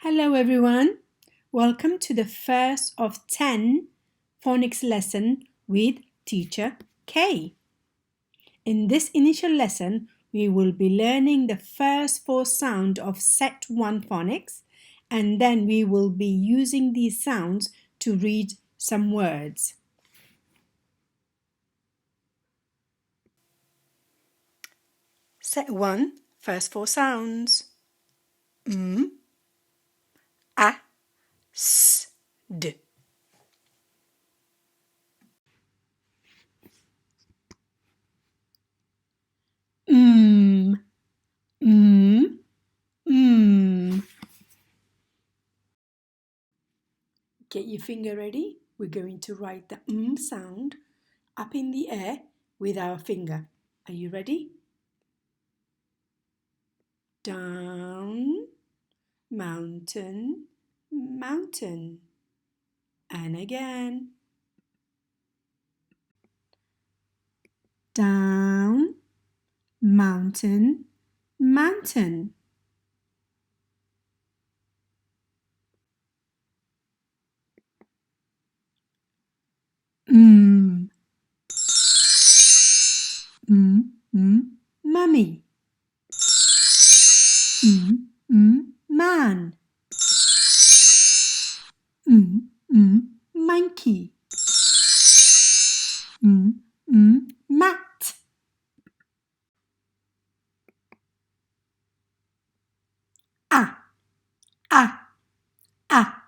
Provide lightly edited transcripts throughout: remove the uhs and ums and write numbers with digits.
Hello everyone, welcome to the first of 10 phonics lesson with teacher K. In this initial lesson, we will be learning the first 4 sounds of set 1 phonics, and then we will be using these sounds to read some words. Set 1, first 4 sounds. A, S, D. Get your finger ready. We're going to write the sound up in the air with our finger. Are you ready? Down, mountain, mountain. And again. Down, mountain, mountain. Mummy. Man. Monkey. Mat. Ah, ah, ah.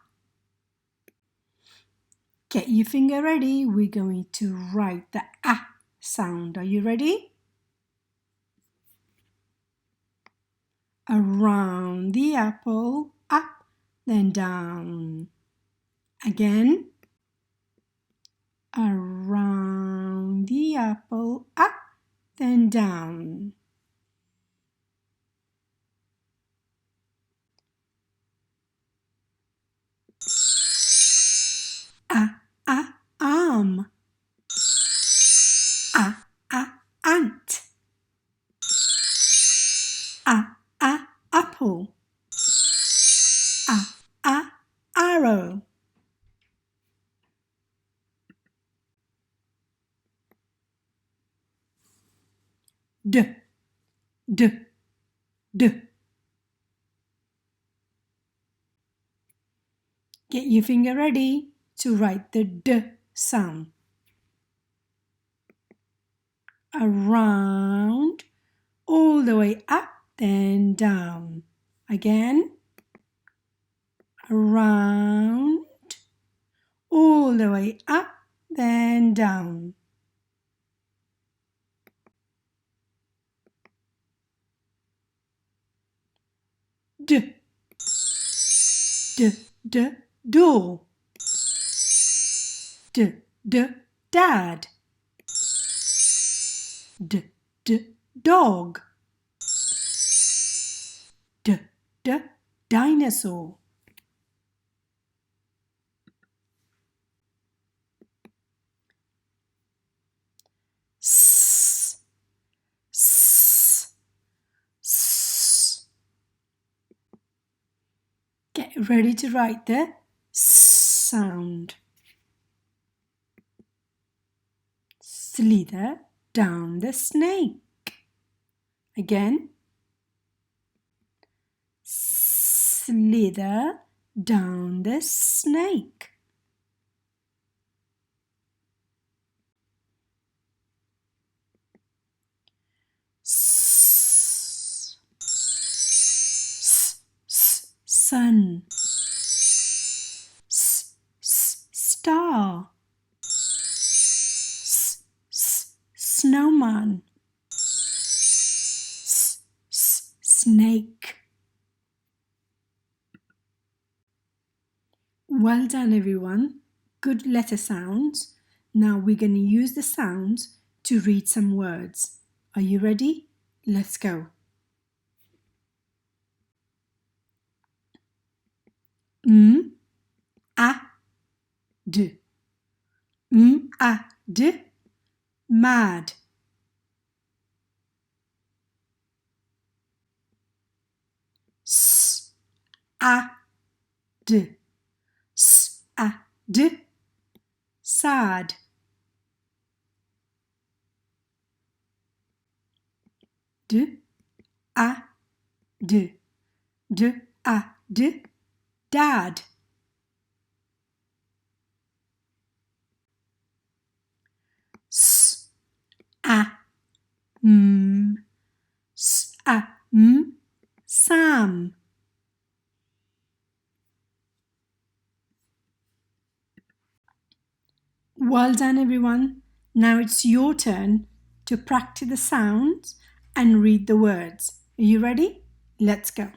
Get your finger ready. We're going to write the ah sound. Are you ready? Around the apple, up, then down. Again. Around the apple, up, then down. Arm. Ant. Apple. Arrow. D. Get your finger ready to write the D sound. Around, all the way up, then down. Again. Around, all the way up, then down. D. Door. Dad. Dog. Dinosaur. S. Get ready to write the sound. Slither down the snake. Again. Slither down the snake. Sun. Star. Snowman. Snake. Well done everyone. Good letter sounds. Now we're going to use the sounds to read some words. Are you ready? Let's go. D. Mad. S. d, s, a, d, sad. D, a, d, d, a, d, dad. S, a, m, s, a, m, Sam. Well done, everyone. Now it's your turn to practice the sounds and read the words. Are you ready? Let's go.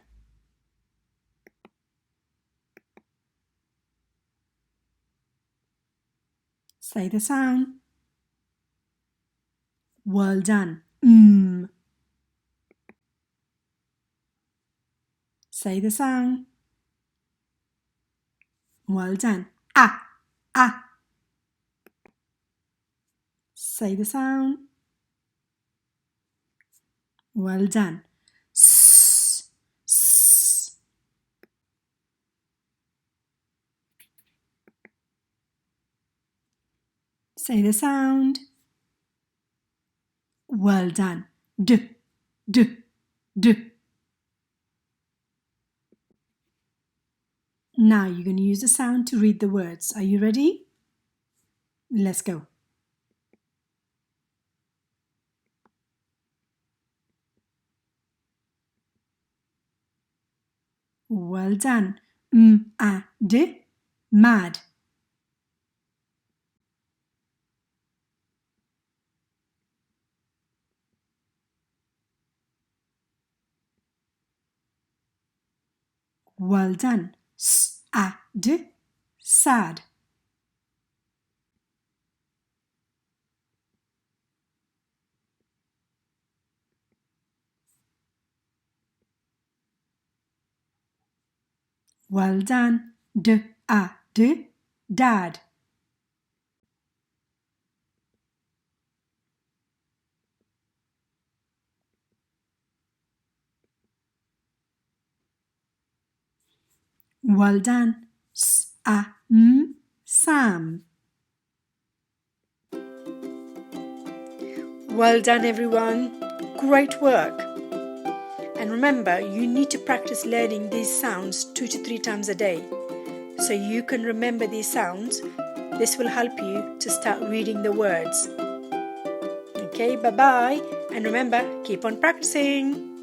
Say the sound. Well done. Say the sound. Well done. Ah. Say the sound. Well done. S. Say the sound. Well done. D. Now you're going to use the sound to read the words. Are you ready? Let's go. Well done. D. Mad. Well done. S-a-d. Sad. Well done. D-a-d. Dad. Well done. S-a-m. Sam. Well done, everyone. Great work. And remember, you need to practice learning these sounds 2 to 3 times a day. So you can remember these sounds. This will help you to start reading the words. Okay, bye-bye. And remember, keep on practicing.